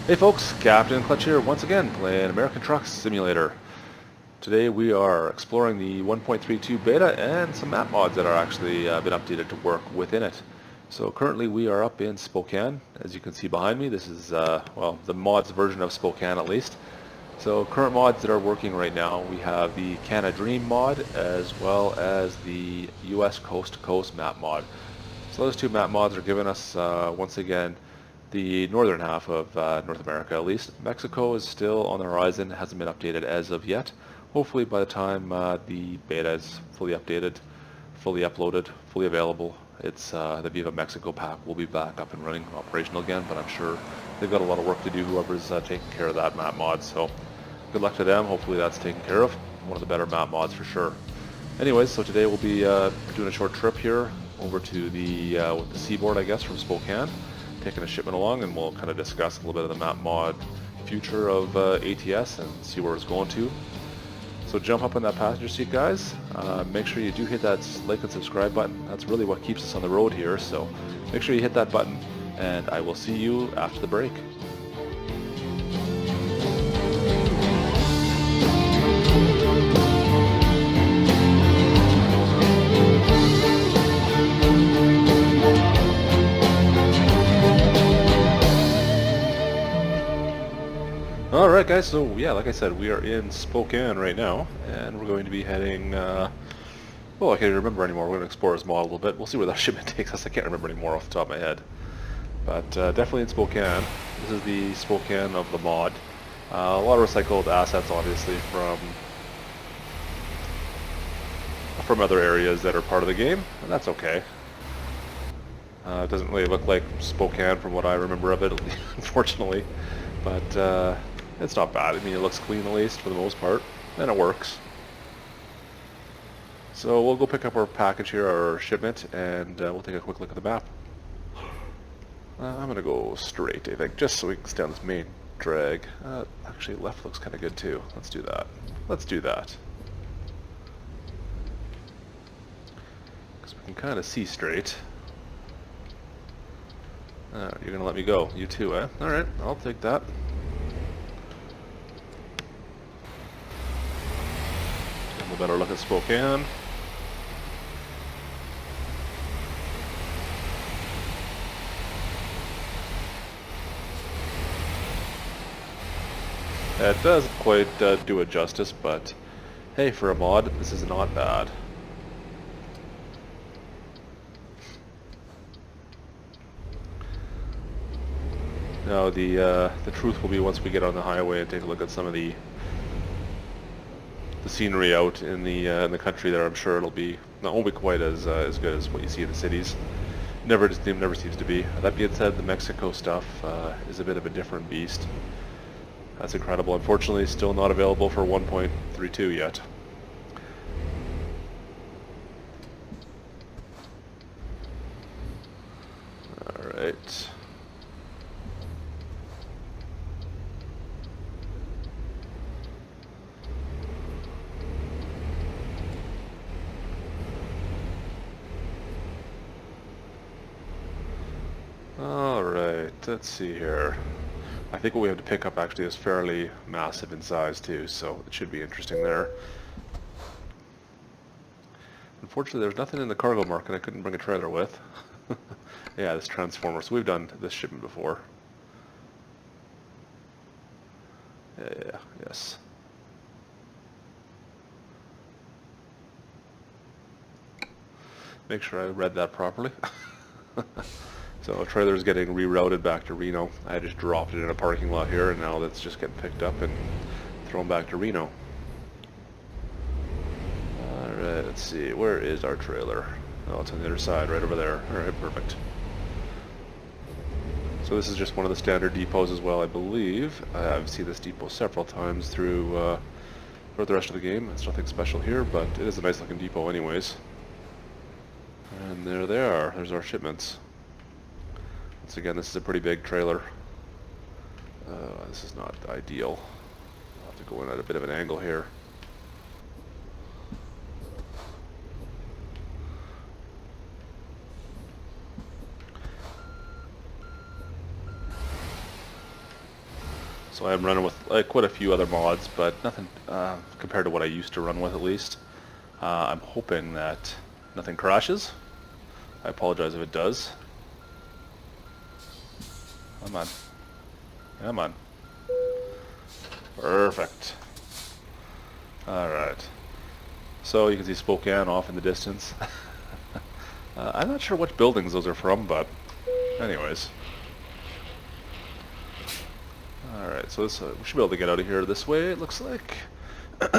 Hey folks, Captain Klutch here once again playing American Truck Simulator. Today we are exploring the 1.32 beta and some map mods that are actually been updated to work within it. So currently we are up in Spokane. As you can see behind me, this is, well, the mods version of Spokane at least. So current mods that are working right now, we have the Canadream Mod as well as the US Coast to Coast map mod. So those two map mods are giving us, once again, the northern half of North America at least. Mexico is still on the horizon, hasn't been updated as of yet. Hopefully by the time the beta is fully updated, fully uploaded, fully available, it's the Viva Mexico pack will be back up and running, operational again, but I'm sure they've got a lot of work to do, whoever's taking care of that map mod, so good luck to them. Hopefully that's taken care of. One of the better map mods for sure. Anyways, so today we'll be doing a short trip here over to the seaboard, I guess, from Spokane, taking a shipment along, and we'll kind of discuss a little bit of the map mod future of ATS and see where it's going to. So jump up in that passenger seat, guys. Make sure you do hit that like and subscribe button. That's really what keeps us on the road here, so make sure you hit that button, and I will see you after the break. Alright guys, so yeah, like I said, we are in Spokane right now, and we're going to be heading, well, I can't remember anymore. We're going to explore this mod a little bit. We'll see where that shipment takes us. I can't remember anymore off the top of my head. But definitely in Spokane. This is the Spokane of the mod. A lot of recycled assets, obviously, from other areas that are part of the game, and that's okay. It doesn't really look like Spokane from what I remember of it, unfortunately. But it's not bad. I mean, it looks clean at least for the most part, and it works. So we'll go pick up our package here, our shipment, and we'll take a quick look at the map. I'm going to go straight, I think, just so we can stay on this main drag. Actually, left looks kind of good too. Let's do that. Let's do that. Because we can kind of see straight. You're going to let me go. You too, eh? Alright, I'll take that. A better look at Spokane. It doesn't quite do it justice, but hey, for a mod, this is not bad. Now the truth will be, once we get on the highway and take a look at some of the scenery out in the country there, I'm sure it'll be won't be quite as good as what you see in the cities. Never seems to be. That being said, the Mexico stuff is a bit of a different beast. That's incredible. Unfortunately, still not available for 1.32 yet. All right. Alright, let's see here. I think what we have to pick up actually is fairly massive in size too, so it should be interesting there. Unfortunately, there's nothing in the cargo market I couldn't bring a trailer with. Yeah, this transformer. So we've done this shipment before. Yeah, yes. Make sure I read that properly. So a trailer is getting rerouted back to Reno. I just dropped it in a parking lot here, and now that's just getting picked up and thrown back to Reno. Alright, let's see. Where is our trailer? Oh, it's on the other side, right over there. Alright, perfect. So this is just one of the standard depots as well, I believe. I've seen this depot several times through the rest of the game. It's nothing special here, but it is a nice looking depot anyways. And there they are. There's our shipments. Once again, this is a pretty big trailer. This is not ideal. I'll have to go in at a bit of an angle here. So I'm running with quite a few other mods, but nothing compared to what I used to run with, at least. I'm hoping that nothing crashes. I apologize if it does. Come on. Come on. Perfect. Alright. So you can see Spokane off in the distance. I'm not sure which buildings those are from, but anyways. Alright, so this, we should be able to get out of here this way, it looks like. Bit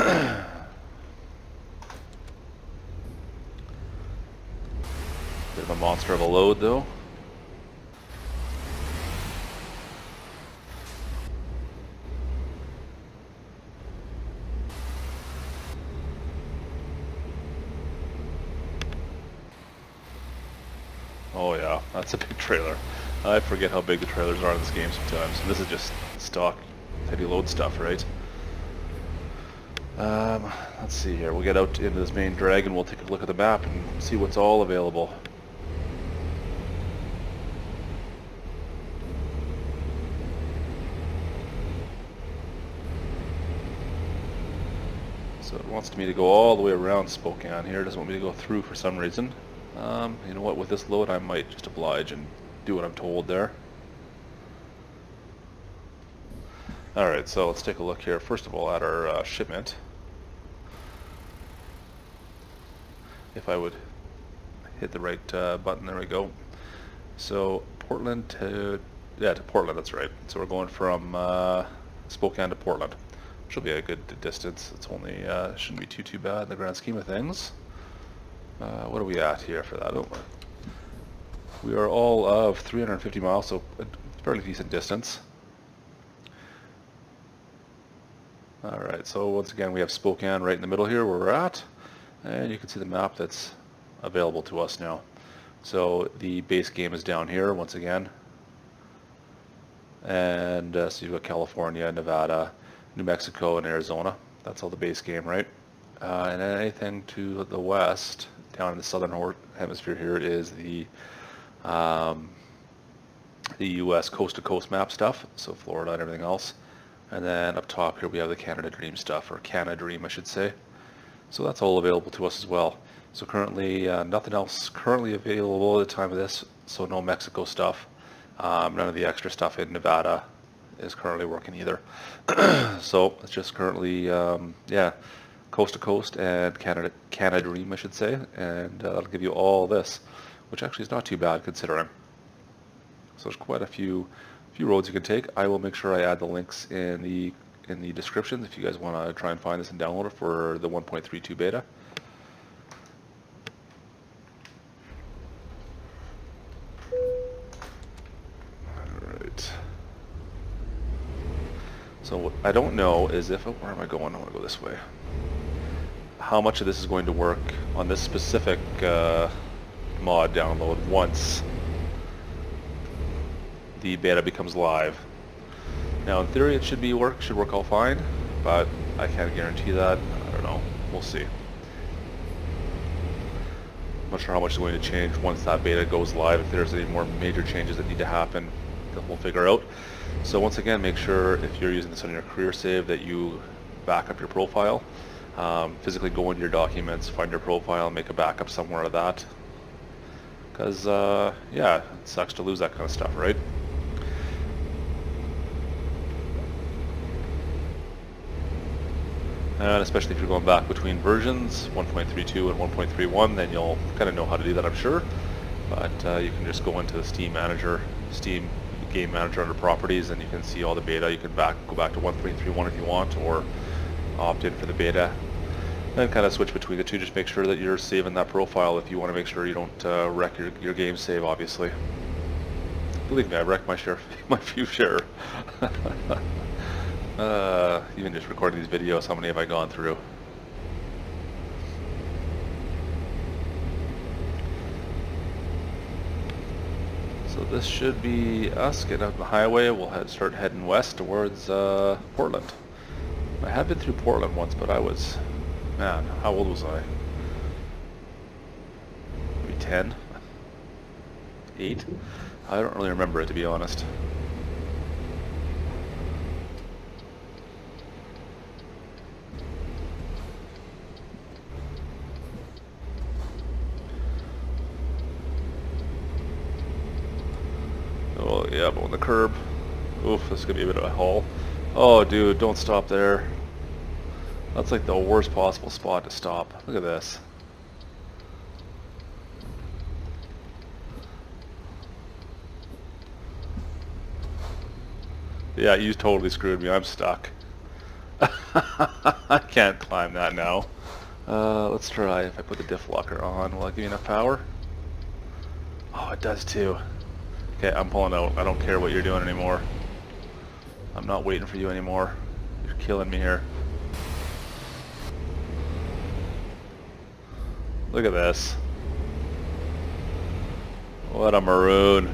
of a monster of a load, though. Oh yeah, that's a big trailer. I forget how big the trailers are in this game sometimes. And this is just stock heavy load stuff, right? Let's see here. We'll get out into this main drag and we'll take a look at the map and see what's all available. So it wants me to go all the way around Spokane here. It doesn't want me to go through for some reason. You know what, with this load I might just oblige and do what I'm told there. Alright, so let's take a look here. First of all at our shipment. If I would hit the right button, there we go. So Portland to Portland, that's right. So we're going from Spokane to Portland, which will be a good distance. It's only shouldn't be too bad in the grand scheme of things. What are we at here for that? Oh, we are all of 350 miles, so a fairly decent distance. Alright, so once again we have Spokane right in the middle here where we're at, and you can see the map that's available to us now. So the base game is down here once again, and so you've got California, Nevada, New Mexico, and Arizona. That's all the base game, right? And then anything to the west, down in the southern hemisphere here, is the U.S. coast-to-coast map stuff, so Florida and everything else. And then up top here we have the Canadream stuff, or Canadream I should say. So that's all available to us as well. So currently nothing else currently available at the time of this, so no Mexico stuff. None of the extra stuff in Nevada is currently working either. So it's just currently, yeah, coast to coast and Canadream I should say, and that'll give you all this, which actually is not too bad considering. So there's quite a few roads you can take. I will make sure I add the links in the descriptions if you guys want to try and find this and download it for the 1.32 beta. Alright. So what I don't know is if, where am I going? I want to go this way. How much of this is going to work on this specific mod download once the beta becomes live. Now in theory it should work all fine, but I can't guarantee that. I don't know. We'll see. I'm not sure how much is going to change once that beta goes live. If there's any more major changes that need to happen, that we'll figure out. So once again, make sure if you're using this on your career save that you back up your profile. Physically go into your documents, find your profile, make a backup somewhere of that. Because, yeah, it sucks to lose that kind of stuff, right? And especially if you're going back between versions, 1.32 and 1.31, then you'll kind of know how to do that, I'm sure. But you can just go into the Steam Game Manager under Properties, and you can see all the beta. You can go back to 1.31 if you want, or opt in for the beta. And kind of switch between the two. Just make sure that you're saving that profile if you want to make sure you don't wreck your game save, obviously. Believe me, I wrecked my few share. Even just recording these videos, how many have I gone through? So this should be us getting out on the highway. We'll start heading west towards Portland. I have been through Portland once, but I was, man, how old was I? Maybe 10? 8? I don't really remember it, to be honest. Yep, on the curb. Oof, this is gonna be a bit of a haul. Oh, dude, don't stop there. That's like the worst possible spot to stop. Look at this. Yeah, you totally screwed me. I'm stuck. I can't climb that now. Let's try. If I put the diff locker on, will that give me enough power? Oh, it does too. Okay, I'm pulling out. I don't care what you're doing anymore. I'm not waiting for you anymore. You're killing me here. Look at this. What a maroon.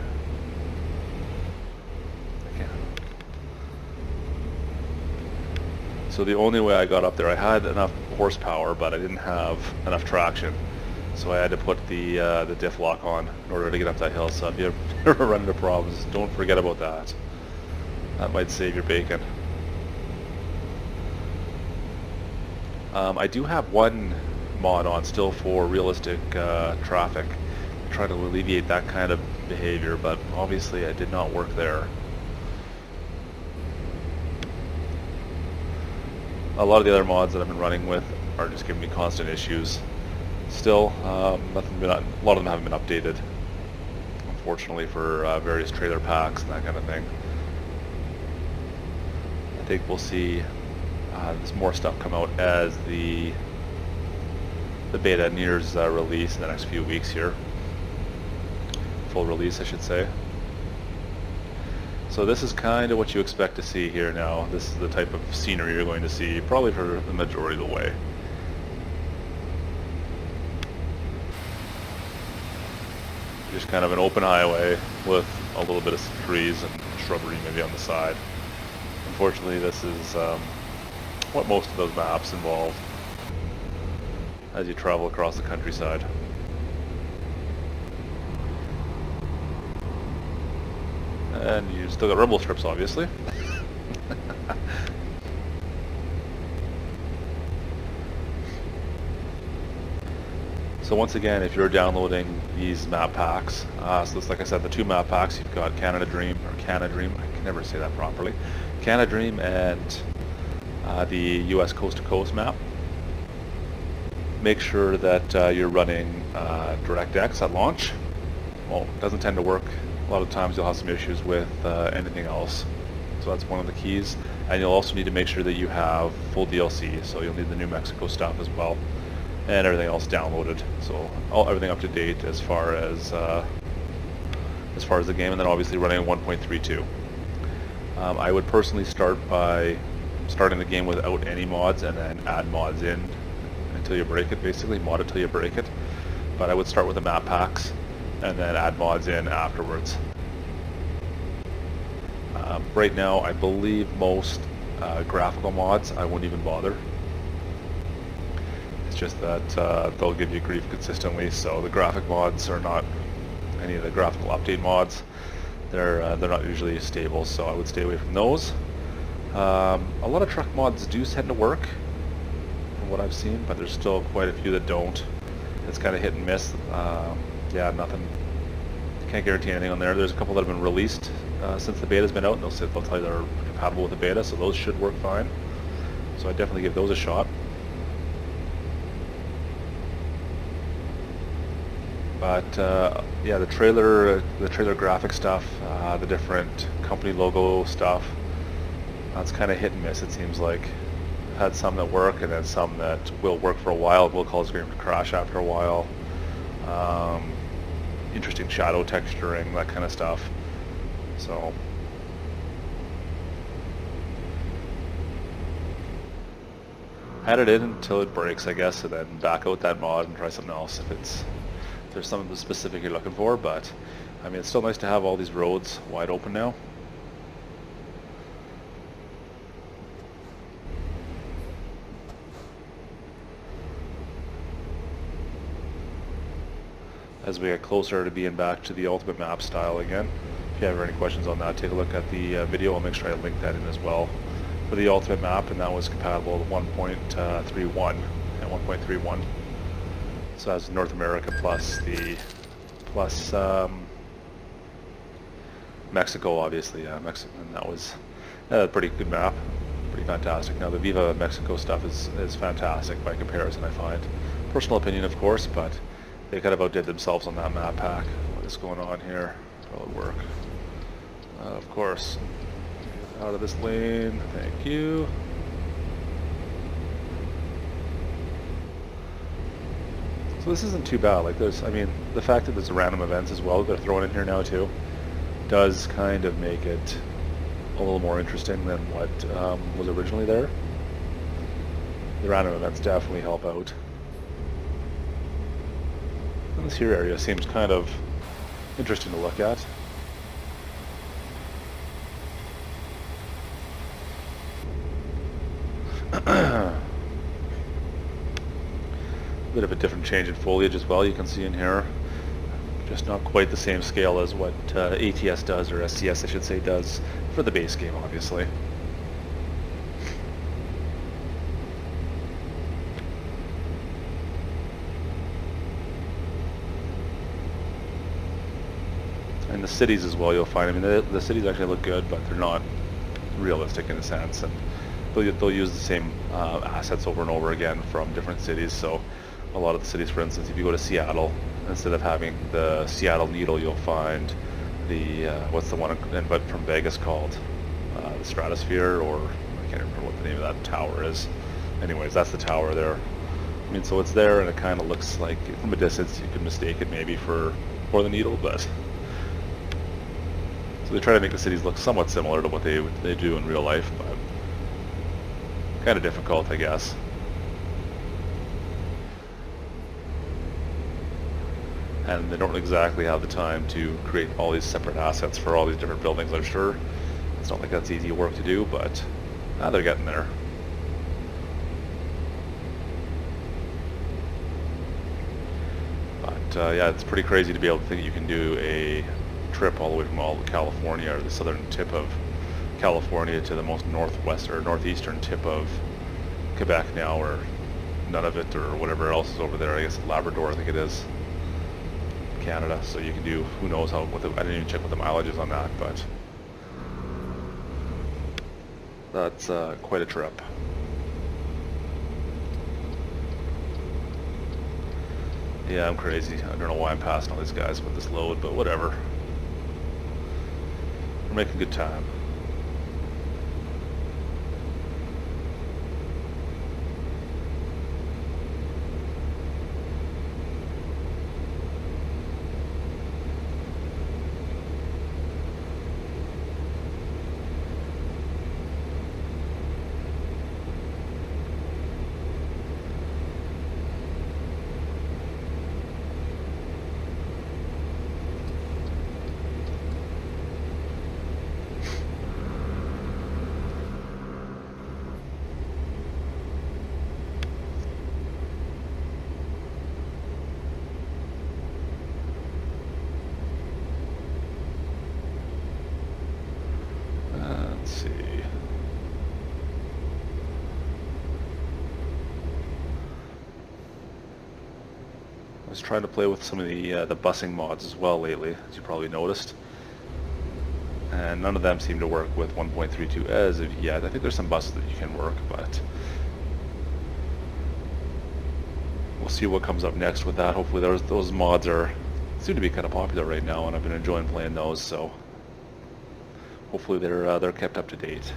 So the only way I got up there, I had enough horsepower, but I didn't have enough traction. So I had to put the diff lock on in order to get up that hill. So if you ever run into problems, don't forget about that. That might save your bacon. I do have one mod on still for realistic traffic. Try to alleviate that kind of behavior, but obviously it did not work there. A lot of the other mods that I've been running with are just giving me constant issues. Still, a lot of them haven't been updated, unfortunately, for various trailer packs and that kind of thing. I think we'll see there's more stuff come out as the beta nears release in the next few weeks here. Full release, I should say. So this is kind of what you expect to see here now. This is the type of scenery you're going to see probably for the majority of the way. Just kind of an open highway with a little bit of trees and shrubbery maybe on the side. Unfortunately, this is what most of those maps involve as you travel across the countryside. And you still got rumble strips, obviously. So once again, if you're downloading these map packs, so it's like I said, the two map packs, you've got Canadream, I can never say that properly, Canadream and the US Coast to Coast map. Make sure that you're running DirectX at launch. Well, it doesn't tend to work. A lot of times you'll have some issues with anything else. So that's one of the keys. And you'll also need to make sure that you have full DLC. So you'll need the New Mexico stuff as well. And everything else downloaded. So everything up to date as far as the game. And then obviously running 1.32. I would personally start by starting the game without any mods and then add mods in until you break it, basically. Mod it till you break it. But I would start with the map packs and then add mods in afterwards. Right now, I believe most graphical mods I won't even bother. It's just that they'll give you grief consistently, so the graphic mods are not any of the graphical update mods. They're not usually stable, so I would stay away from those. A lot of truck mods do tend to work, from what I've seen, but there's still quite a few that don't. It's kind of hit and miss. Yeah, nothing. Can't guarantee anything on there. There's a couple that have been released since the beta's been out, and they'll tell you they're compatible with the beta, so those should work fine. So I definitely give those a shot. But yeah, the trailer graphic stuff, the different company logo stuff, that's kind of hit and miss. It seems like I've had some that work, and then some that will work for a while, will cause the game to crash after a while. Interesting shadow texturing, that kind of stuff. So had it in until it breaks, I guess, and then back out that mod and try something else if there's something specific you're looking for. But I mean, it's still nice to have all these roads wide open now. As we get closer to being back to the ultimate map style again. If you have any questions on that, take a look at the video. I'll make sure I link that in as well for the ultimate map, and that was compatible with 1.31 and 1.31. So that's North America plus Mexico, obviously, yeah, Mexico, and that was a pretty good map, pretty fantastic. Now the Viva Mexico stuff is fantastic by comparison, I find. Personal opinion, of course, but they kind of outdid themselves on that map pack. What is going on here? Will it work? Of course. Out of this lane, thank you. So this isn't too bad. Like I mean, the fact that there's random events as well they're throwing in here now too, does kind of make it a little more interesting than what was originally there. The random events definitely help out. And this here area seems kind of interesting to look at. Bit of a different change in foliage as well, you can see in here. Just not quite the same scale as what ATS does, or SCS I should say does, for the base game obviously. And the cities as well, you'll find, I mean the cities actually look good, but they're not realistic in a sense, and they'll use the same assets over and over again from different cities. So a lot of the cities, for instance, if you go to Seattle, instead of having the Seattle Needle, you'll find the, what's the one from Vegas called? The Stratosphere, or I can't remember what the name of that tower is. Anyways, that's the tower there. I mean, so it's there, and it kind of looks like, from a distance, you could mistake it maybe for the Needle, but... So they try to make the cities look somewhat similar to what they do in real life, but kind of difficult, I guess. And they don't exactly have the time to create all these separate assets for all these different buildings, I'm sure. It's not like that's easy work to do, but they're getting there. But yeah, it's pretty crazy to be able to think you can do a trip all the way from all of California, or the southern tip of California, to the most northwest or northeastern tip of Quebec now, or none of it, or whatever else is over there. I guess Labrador, I think it is. Canada, so you can do, who knows how, I didn't even check what the mileage is on that, but that's quite a trip. Yeah, I'm crazy. I don't know why I'm passing all these guys with this load, but whatever. We're making good time. Let's see. I was trying to play with some of the busing mods as well lately, as you probably noticed, and none of them seem to work with 1.32 as of yet. I think there's some buses that you can work, but we'll see what comes up next with that. Hopefully those mods seem to be kind of popular right now, and I've been enjoying playing those, so hopefully they're kept up to date.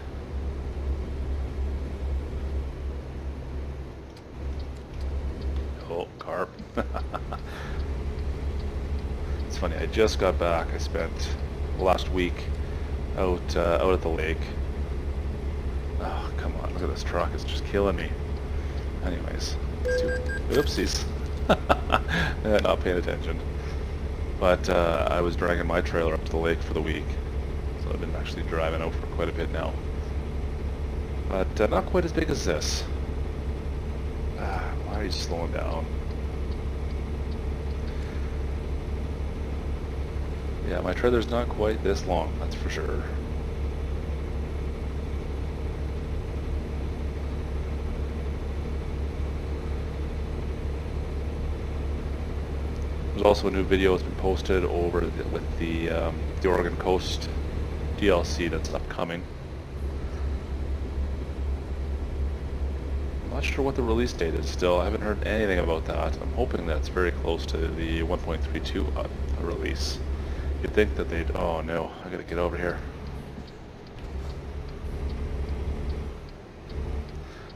Oh, carp. It's funny, I just got back. I spent the last week out at the lake. Oh, come on, look at this truck. It's just killing me. Anyways, oopsies. Not paying attention. But I was dragging my trailer up to the lake for the week. So I've been actually driving out for quite a bit now. But not quite as big as this. Why are you slowing down? Yeah, my trailer's not quite this long, that's for sure. There's also a new video that's been posted over with the Oregon coast DLC that's upcoming. I'm not sure what the release date is still. I haven't heard anything about that. I'm hoping that's very close to the 1.32 release. You'd think that they'd... Oh no, I gotta get over here.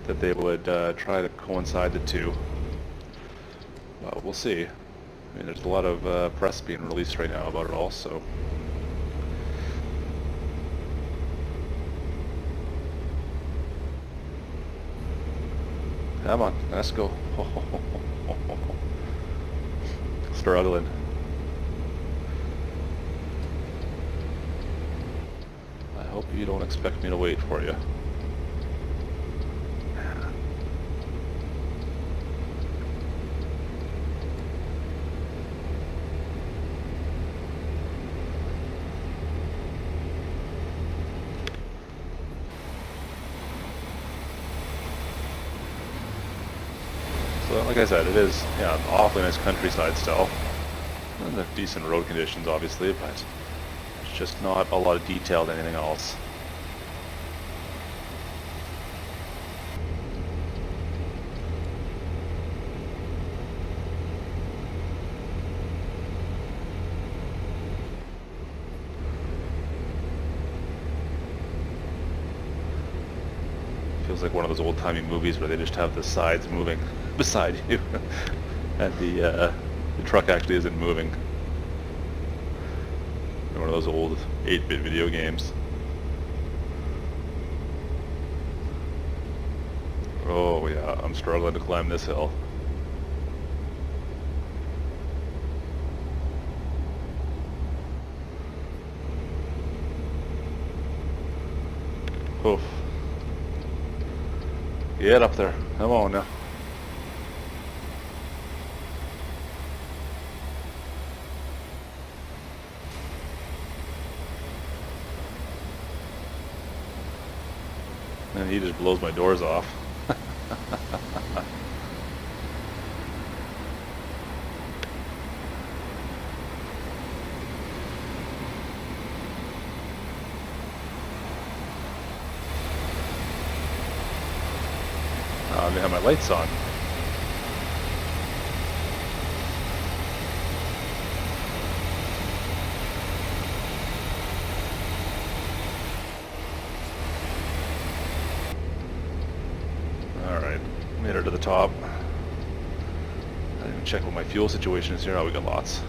That they would try to coincide the two. Well, we'll see. I mean, there's a lot of press being released right now about it all, so... Come on, let's go. Struggling. I hope you don't expect me to wait for you. So, like I said, it is awfully nice countryside still. And the decent road conditions, obviously, but it's just not a lot of detail to anything else. Feels like one of those old-timey movies where they just have the sides moving beside you, and the truck actually isn't moving. One of those old 8-bit video games. Oh yeah, I'm struggling to climb this hill. Oof. Get up there. Come on now. And he just blows my doors off. I didn't have my lights on. Alright, made it to the top. I didn't even check what my fuel situation is here. Oh, we got lots.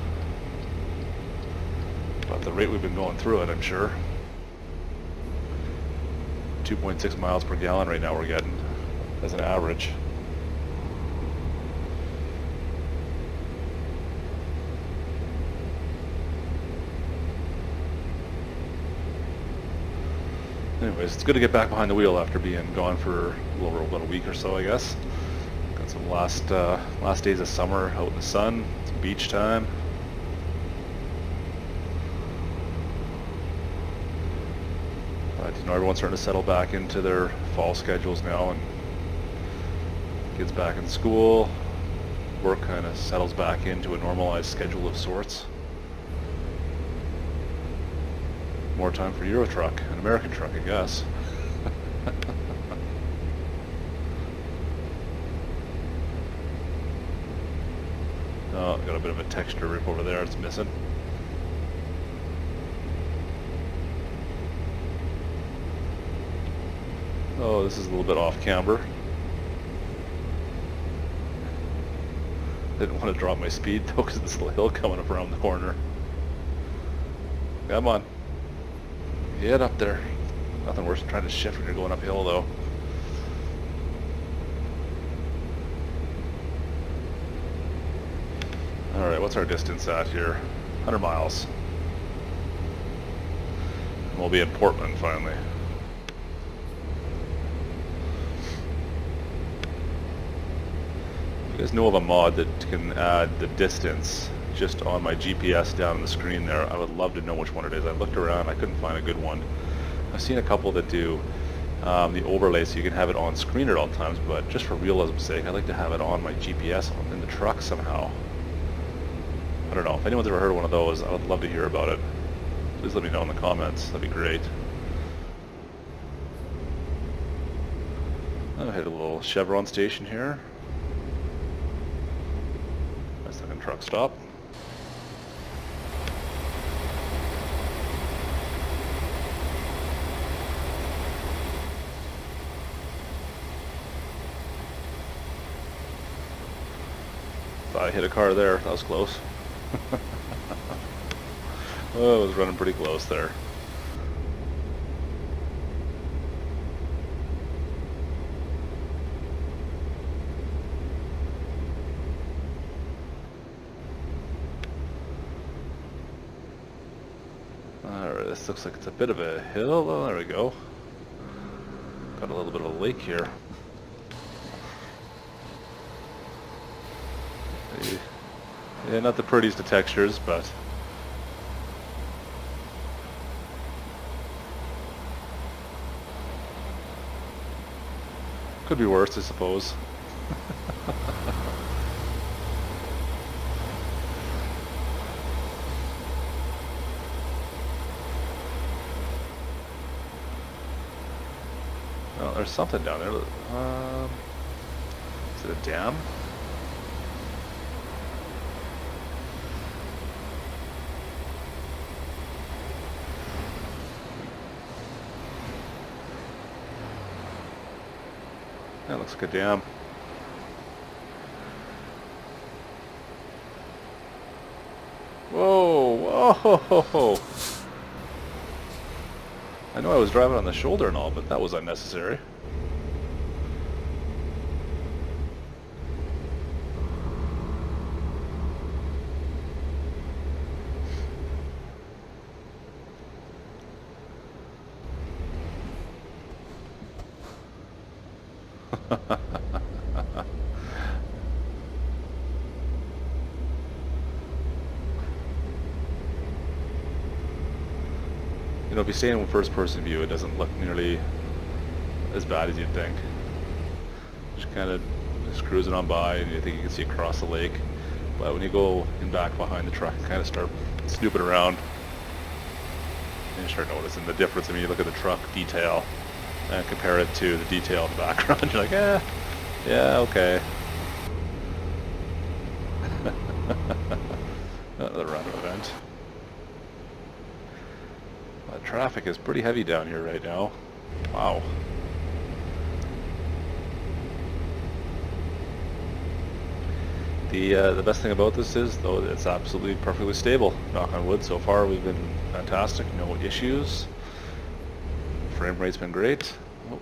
But the rate we've been going through it, I'm sure. 2.6 miles per gallon right now we're getting as an average. Anyways, it's good to get back behind the wheel after being gone for a little over about a week or so, I guess. Got some last days of summer out in the sun. It's beach time. But you know, everyone's starting to settle back into their fall schedules now, and kids back in school. Work kind of settles back into a normalized schedule of sorts. More time for Euro truck, an American truck, I guess. Oh, got a bit of a texture rip over there, it's missing. Oh, this is a little bit off camber. Didn't want to drop my speed though, because this little hill coming up around the corner. Come on. Get up there. Nothing worse than trying to shift when you're going uphill though. Alright, what's our distance at here? 100 miles. And we'll be in Portland finally. You guys know of a mod that can add the distance just on my GPS down on the screen there? I would love to know which one it is. I looked around, I couldn't find a good one. I've seen a couple that do the overlay so you can have it on screen at all times, but just for realism's sake, I'd like to have it on my GPS in the truck somehow. I don't know, if anyone's ever heard of one of those, I would love to hear about it. please let me know in the comments. That'd be great. I'll hit a little Chevron station here. Nice looking truck stop. Thought I hit a car there. That was close. Oh, it was running pretty close there. Alright, this looks like it's a bit of a hill. Oh, there we go. Got a little bit of a lake here. Yeah, not the prettiest of textures, but could be worse, I suppose. Well, there's something down there. Is it a dam? That looks like a dam. Whoa, whoa! I know I was driving on the shoulder and all, but that was unnecessary. You know, if you stay in first person view, it doesn't look nearly as bad as you'd think. Just kind of just cruising on by and you think you can see across the lake. But when you go in back behind the truck and kind of start snooping around, and you start noticing the difference. I mean, you look at the truck detail and compare it to the detail in the background, you're like, yeah, okay. Another random event. Traffic is pretty heavy down here right now. Wow. The best thing about this is, though, it's absolutely perfectly stable. Knock on wood, so far we've been fantastic. No issues. Frame rate's been great. Oh.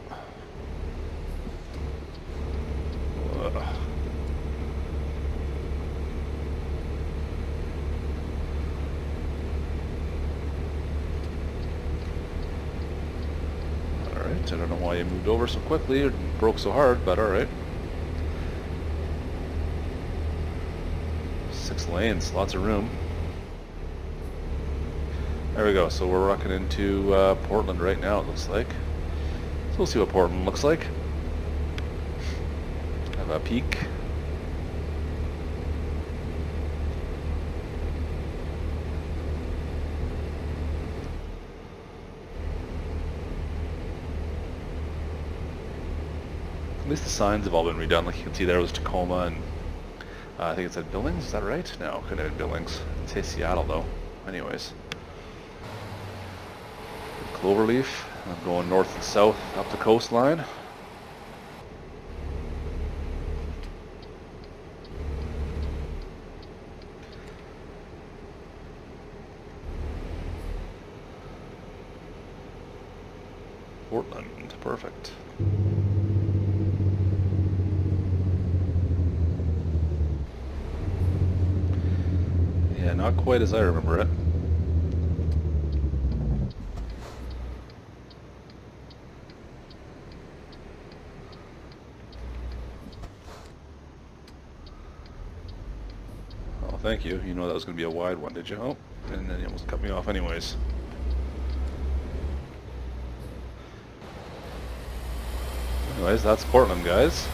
I don't know why you moved over so quickly or broke so hard, but alright. 6 lanes, lots of room. There we go, so we're rocking into Portland right now, it looks like. So we'll see what Portland looks like. Have a peek. At least the signs have all been redone. Like you can see there was Tacoma and I think it said Billings, is that right? No, couldn't have been Billings. It says Seattle though. Anyways. Cloverleaf. I'm going north and south up the coastline. Portland, perfect. Yeah, not quite as I remember it. Oh, thank you. You know that was going to be a wide one, did you? Oh, and then you almost cut me off anyways. Anyways, that's Portland, guys.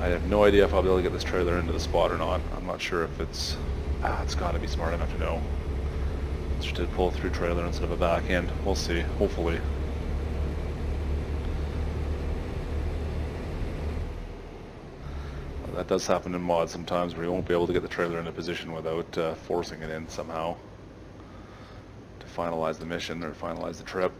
I have no idea if I'll be able to get this trailer into the spot or not. I'm not sure if it's got to be smart enough to know. Just did pull through trailer instead of a back end. We'll see, hopefully. Well, that does happen in mods sometimes where you won't be able to get the trailer into position without forcing it in somehow to finalize the mission or finalize the trip.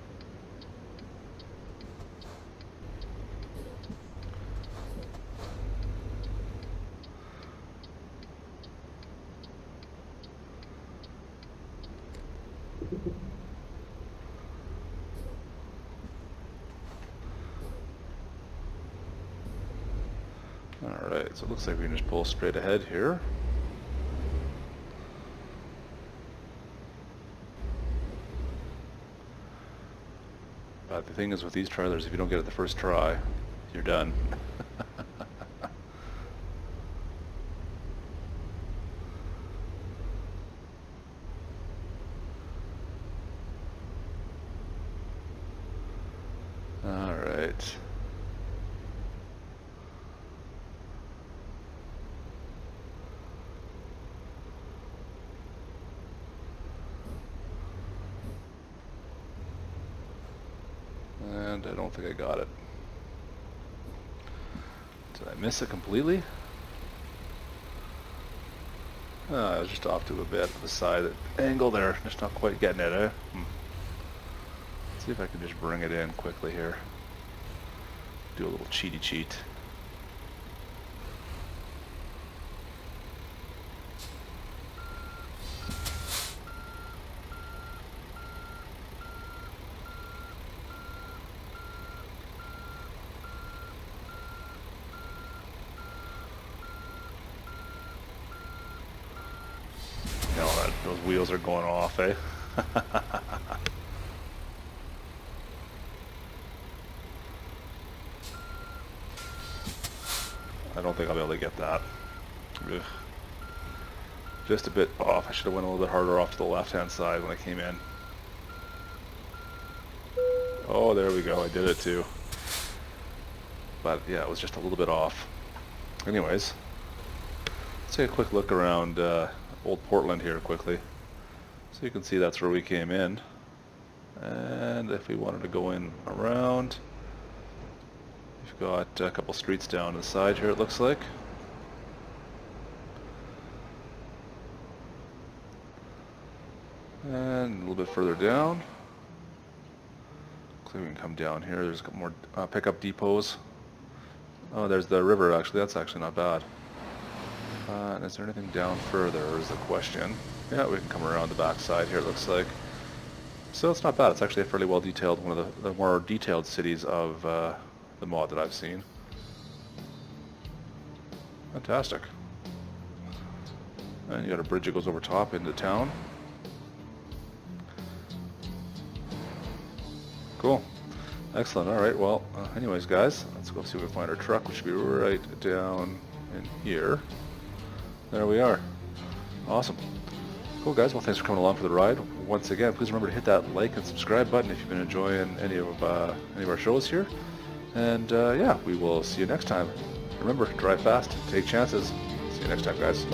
Alright, so it looks like we can just pull straight ahead here. But the thing is with these trailers, if you don't get it the first try, you're done. Alright. And I don't think I got it. Did I miss it completely? I was just off to a bit of a side angle there, just not quite getting it, eh? Let's see if I can just bring it in quickly here. Do a little cheaty cheat. Those wheels are going off, eh? I don't think I'll be able to get that. Ugh. Just a bit off. I should have went a little bit harder off to the left-hand side when I came in. Oh, there we go. I did it too. But yeah, it was just a little bit off. Anyways, let's take a quick look around Old Portland here quickly. So you can see that's where we came in. And if we wanted to go in around, we've got a couple streets down to the side here, it looks like. And a little bit further down. Looks like we can come down here. There's a couple more pickup depots. Oh, there's the river actually. That's actually not bad. And is there anything down further is the question. Yeah, we can come around the back side here, it looks like. So it's not bad. It's actually a fairly well detailed, one of the more detailed cities of the mod that I've seen. Fantastic. And you got a bridge that goes over top into town. Cool. Excellent. Alright, well, anyways guys, let's go see if we can find our truck, which should be right down in here. There we are. Awesome. Cool guys, well thanks for coming along for the ride. Once again, please remember to hit that like and subscribe button if you've been enjoying any of our shows here. And yeah, we will see you next time. Remember, drive fast, take chances. See you next time guys.